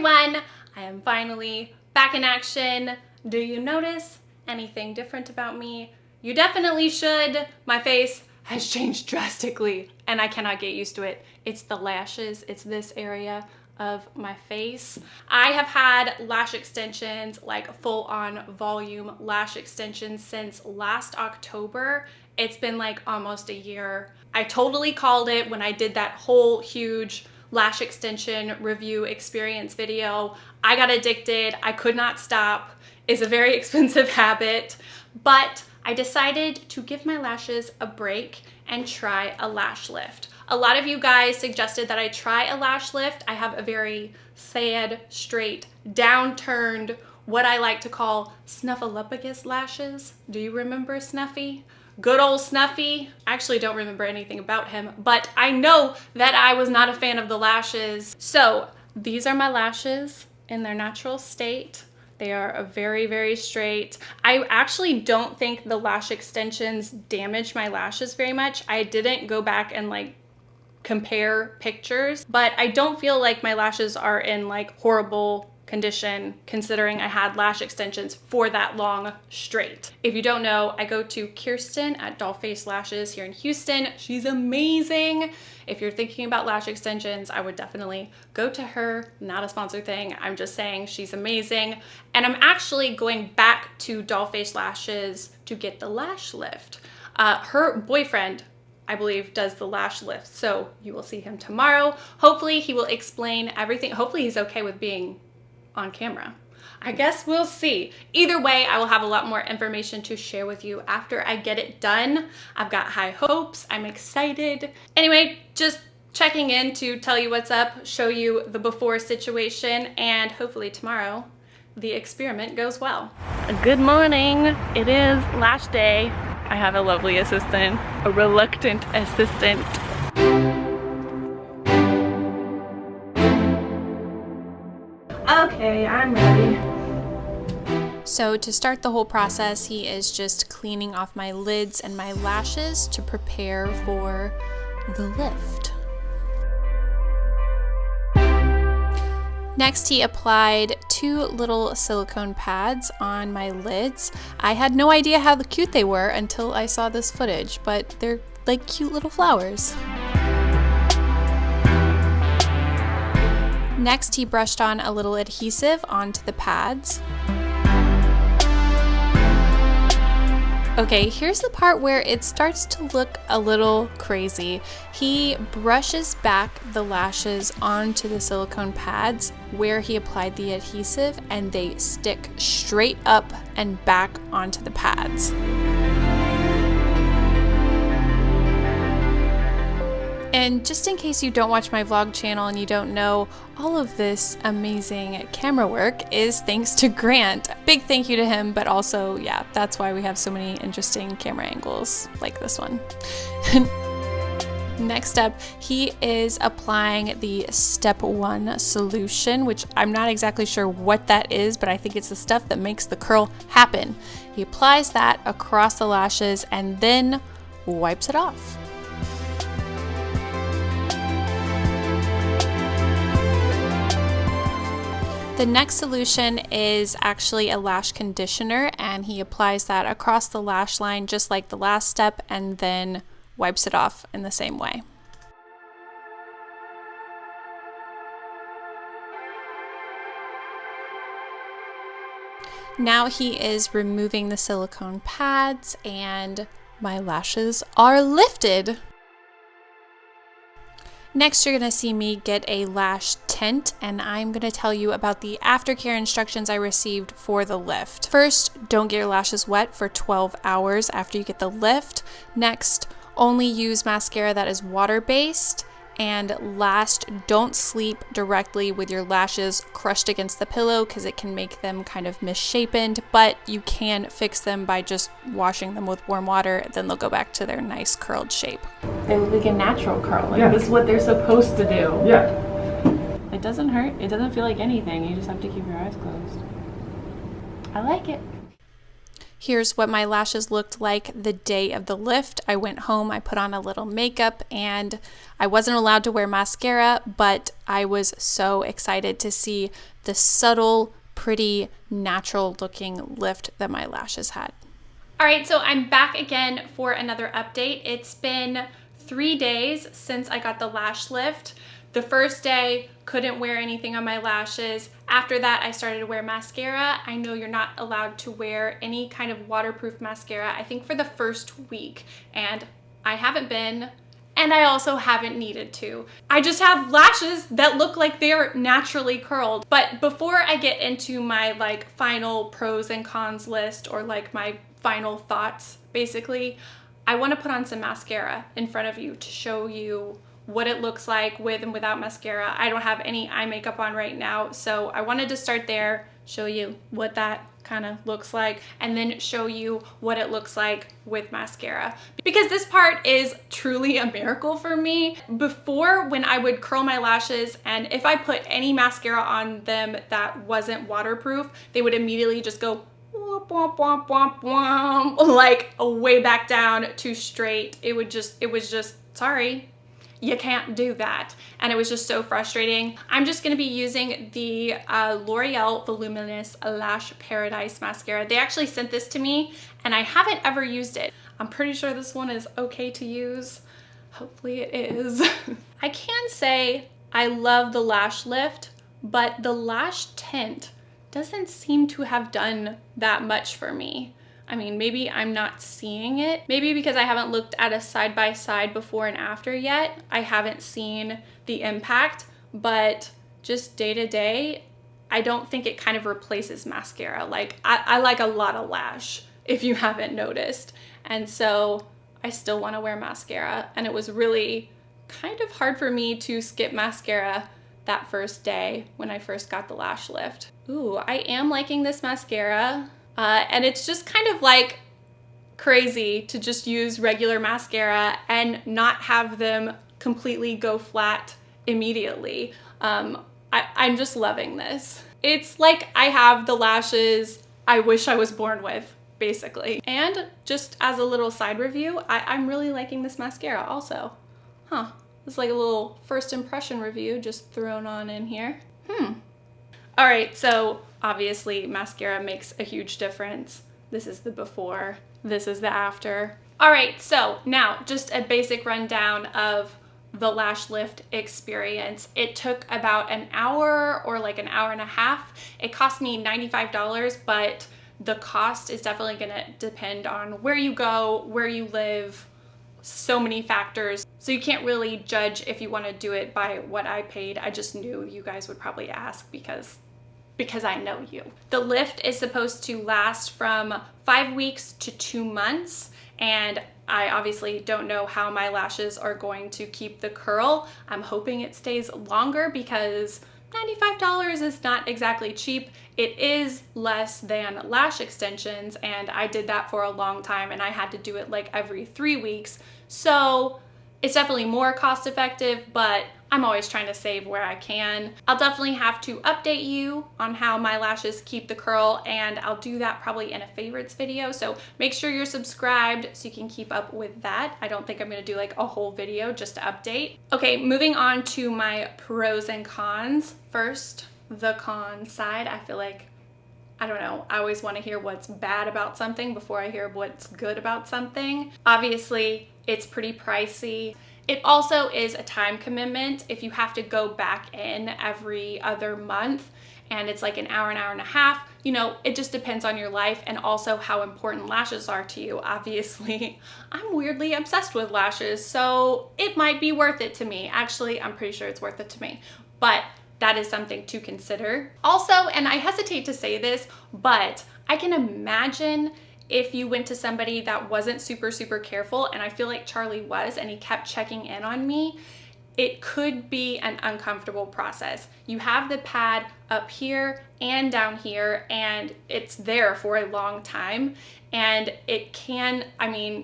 everyone! I am finally back in action. Do you notice anything different about me? You definitely should. My face has changed drastically and I cannot get used to it. It's the lashes, it's this area of my face. I have had lash extensions, like full-on volume lash extensions, since last October. It's been like almost a year. I totally called it when I did that whole huge lash extension review experience video. I got addicted. I could not stop. It's a very expensive habit, but I decided to give my lashes a break and try a lash lift. A lot of you guys suggested that I try a lash lift. I have a very sad, straight, downturned, what I like to call snuffleupagus lashes. Do you remember Snuffy? Good old Snuffy. I actually don't remember anything about him, but I know that I was not a fan of the lashes. So these are my lashes in their natural state. They are a very, very straight. I actually don't think the lash extensions damaged my lashes very much. I didn't go back and like compare pictures, but I don't feel like my lashes are in like horrible condition considering I had lash extensions for that long straight. If you don't know, I go to Kirsten at Dollface Lashes here in Houston. She's amazing. If you're thinking about lash extensions, I would definitely go to her. Not a sponsored thing. I'm just saying she's amazing. And I'm actually going back to Dollface Lashes to get the lash lift. Her boyfriend, I believe, does the lash lift. So you will see him tomorrow. Hopefully he will explain everything. Hopefully he's okay with being on camera. I guess we'll see. Either way, I will have a lot more information to share with you after I get it done. I've got high hopes. I'm excited. Anyway, just checking in to tell you what's up, show you the before situation, and hopefully tomorrow the experiment goes well. Good morning. It is lash day. I have a lovely assistant, a reluctant assistant. Okay, I'm ready. So to start the whole process, he is just cleaning off my lids and my lashes to prepare for the lift. Next, he applied 2 little silicone pads on my lids. I had no idea how cute they were until I saw this footage, but they're like cute little flowers. Next, he brushed on a little adhesive onto the pads. Okay, here's the part where it starts to look a little crazy. He brushes back the lashes onto the silicone pads where he applied the adhesive, and they stick straight up and back onto the pads. And just in case you don't watch my vlog channel and you don't know, all of this amazing camera work is thanks to Grant. Big thank you to him, but also, yeah, that's why we have so many interesting camera angles like this one. Next up, he is applying the step 1 solution, which I'm not exactly sure what that is, but I think it's the stuff that makes the curl happen. He applies that across the lashes and then wipes it off. The next solution is actually a lash conditioner, and he applies that across the lash line just like the last step and then wipes it off in the same way. Now he is removing the silicone pads and my lashes are lifted. Next, you're going to see me get a lash tint, and I'm going to tell you about the aftercare instructions I received for the lift. First, don't get your lashes wet for 12 hours after you get the lift. Next, only use mascara that is water-based. And last, don't sleep directly with your lashes crushed against the pillow because it can make them kind of misshapen, but you can fix them by just washing them with warm water, then they'll go back to their nice curled shape. They look like a natural curl, like this is what they're supposed to do. Yeah. It doesn't hurt, it doesn't feel like anything, you just have to keep your eyes closed. I like it. Here's what my lashes looked like the day of the lift. I went home, I put on a little makeup, and I wasn't allowed to wear mascara, but I was so excited to see the subtle, pretty, natural looking lift that my lashes had. All right, so I'm back again for another update. It's been 3 days since I got the lash lift. The first day, couldn't wear anything on my lashes. After that, I started to wear mascara. I know you're not allowed to wear any kind of waterproof mascara, I think for the first week, and I haven't been, and I also haven't needed to. I just have lashes that look like they're naturally curled. But before I get into my final pros and cons list, or my final thoughts, basically, I want to put on some mascara in front of you to show you what it looks like with and without mascara. I don't have any eye makeup on right now, so I wanted to start there, show you what that kind of looks like, and then show you what it looks like with mascara. Because this part is truly a miracle for me. Before, when I would curl my lashes, and if I put any mascara on them that wasn't waterproof, they would immediately just go womp, womp, womp, womp, womp, way back down to straight. It was just, sorry, you can't do that. And it was just so frustrating. I'm just gonna be using the L'Oreal Voluminous Lash Paradise Mascara. They actually sent this to me and I haven't ever used it. I'm pretty sure this one is okay to use. Hopefully it is. I can say I love the lash lift, but the lash tint doesn't seem to have done that much for me. I mean, maybe I'm not seeing it. Maybe because I haven't looked at a side-by-side before and after yet. I haven't seen the impact, but just day to day, I don't think it kind of replaces mascara. I like a lot of lash, if you haven't noticed. And so I still want to wear mascara. And it was really kind of hard for me to skip mascara that first day when I first got the lash lift. Ooh, I am liking this mascara. And it's just kind of crazy to just use regular mascara and not have them completely go flat immediately. I'm just loving this. It's like I have the lashes I wish I was born with, basically. And just as a little side review, I'm really liking this mascara also. It's like a little first impression review just thrown on in here. All right, so obviously mascara makes a huge difference. This is the before, this is the after. All right, so now just a basic rundown of the lash lift experience. It took about an hour or an hour and a half. It cost me $95, but the cost is definitely gonna depend on where you go, where you live, so many factors. So you can't really judge if you want to do it by what I paid. I just knew you guys would probably ask because I know you. The lift is supposed to last from 5 weeks to 2 months, and I obviously don't know how my lashes are going to keep the curl. I'm hoping it stays longer because $95 is not exactly cheap. It is less than lash extensions, and I did that for a long time and I had to do it every 3 weeks. So it's definitely more cost effective, but I'm always trying to save where I can. I'll definitely have to update you on how my lashes keep the curl, and I'll do that probably in a favorites video. So make sure you're subscribed so you can keep up with that. I don't think I'm gonna do a whole video just to update. Okay, moving on to my pros and cons. First, the con side. I feel I don't know, I always want to hear what's bad about something before I hear what's good about something. Obviously, it's pretty pricey. It also is a time commitment if you have to go back in every other month, and it's an hour and a half. It just depends on your life and also how important lashes are to you. Obviously, I'm weirdly obsessed with lashes, so it might be worth it to me. Actually, I'm pretty sure it's worth it to me, but that is something to consider. Also, and I hesitate to say this, but I can imagine if you went to somebody that wasn't super careful, and I feel like Charlie was, and he kept checking in on me, it could be an uncomfortable process. You have the pad up here and down here, and it's there for a long time. And it can,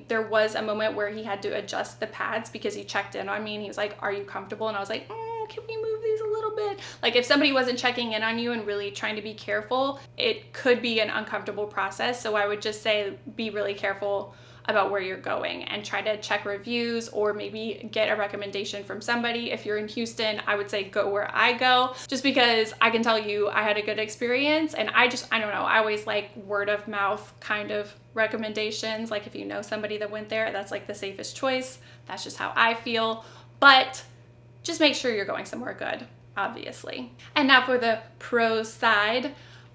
there was a moment where he had to adjust the pads because he checked in on me and he was like, "Are you comfortable?" And I was like, "Can we move these a little little bit. Like if somebody wasn't checking in on you and really trying to be careful, it could be an uncomfortable process. So I would just say be really careful about where you're going and try to check reviews or maybe get a recommendation from somebody. If you're in Houston, I would say go where I go, just because I can tell you I had a good experience. And I don't know, I always like word of mouth kind of recommendations. Like if you know somebody that went there, that's like the safest choice. That's just how I feel. But just make sure you're going somewhere good, obviously. And now for the pros side.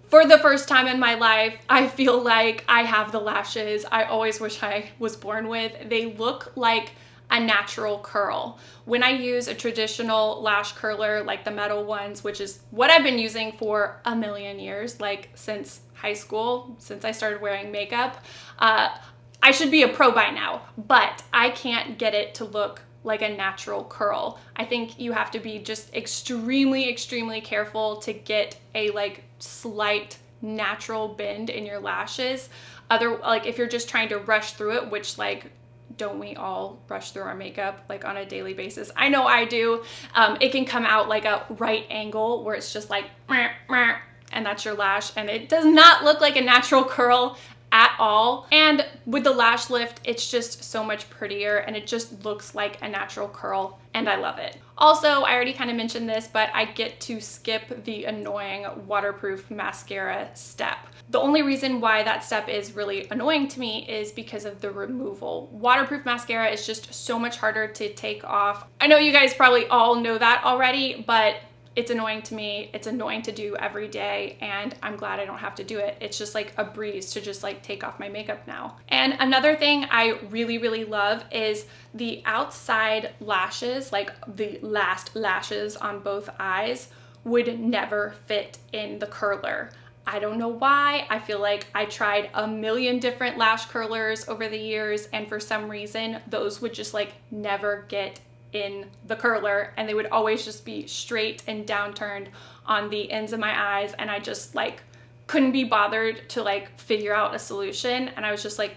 For the first time in my life, I feel like I have the lashes I always wish I was born with. They look like a natural curl. When I use a traditional lash curler, like the metal ones, which is what I've been using for a million years, like since high school, since I started wearing makeup, I should be a pro by now, but I can't get it to look like a natural curl. I think you have to be just extremely, extremely careful to get a like slight natural bend in your lashes. Like if you're just trying to rush through it, which like, don't we all rush through our makeup like on a daily basis? I know I do. It can come out like a right angle where it's just like, and that's your lash. And it does not look like a natural curl at all. And with the lash lift, it's just so much prettier and it just looks like a natural curl and I love it. Also, I already kind of mentioned this, but I get to skip the annoying waterproof mascara step. The only reason why that step is really annoying to me is because of the removal. Waterproof mascara is just so much harder to take off. I know you guys probably all know that already, but it's annoying to me. It's annoying to do every day, and I'm glad I don't have to do it. It's just like a breeze to just like take off my makeup now. And another thing I really, really love is the outside lashes, like the last lashes on both eyes would never fit in the curler. I don't know why. I feel like I tried a million different lash curlers over the years, and for some reason, those would just like never get in the curler, and they would always just be straight and downturned on the ends of my eyes, and I just like couldn't be bothered to like figure out a solution, and I was just like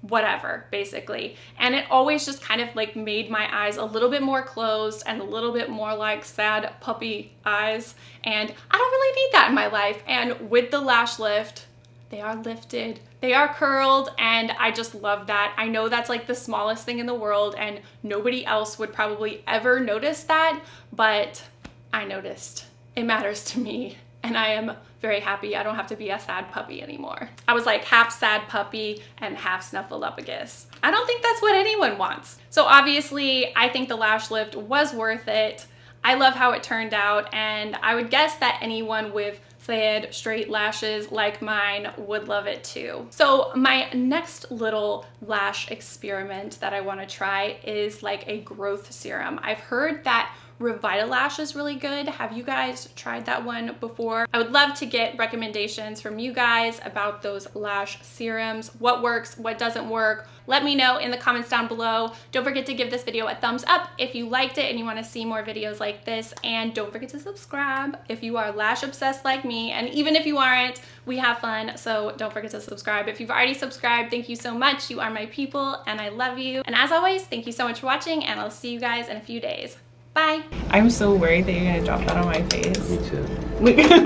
whatever, basically. And it always just kind of like made my eyes a little bit more closed and a little bit more like sad puppy eyes, and I don't really need that in my life. And with the lash lift, they are lifted, they are curled, and I just love that. I know that's like the smallest thing in the world and nobody else would probably ever notice that, but I noticed. It matters to me, and I am very happy I don't have to be a sad puppy anymore. I was like half sad puppy and half snuffleupagus. I don't think that's what anyone wants. So obviously, I think the lash lift was worth it. I love how it turned out, and I would guess that anyone with fade straight lashes like mine would love it too. So my next little lash experiment that I want to try is like a growth serum. I've heard that Revitalash is really good. Have you guys tried that one before? I would love to get recommendations from you guys about those lash serums. What works, what doesn't work. Let me know in the comments down below. Don't forget to give this video a thumbs up if you liked it and you want to see more videos like this. And don't forget to subscribe if you are lash obsessed like me. And even if you aren't, we have fun. So don't forget to subscribe. If you've already subscribed, thank you so much. You are my people and I love you. And as always, thank you so much for watching, and I'll see you guys in a few days. Bye. I'm so worried that you're gonna drop that on my face. Me too. Look at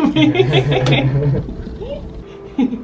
me.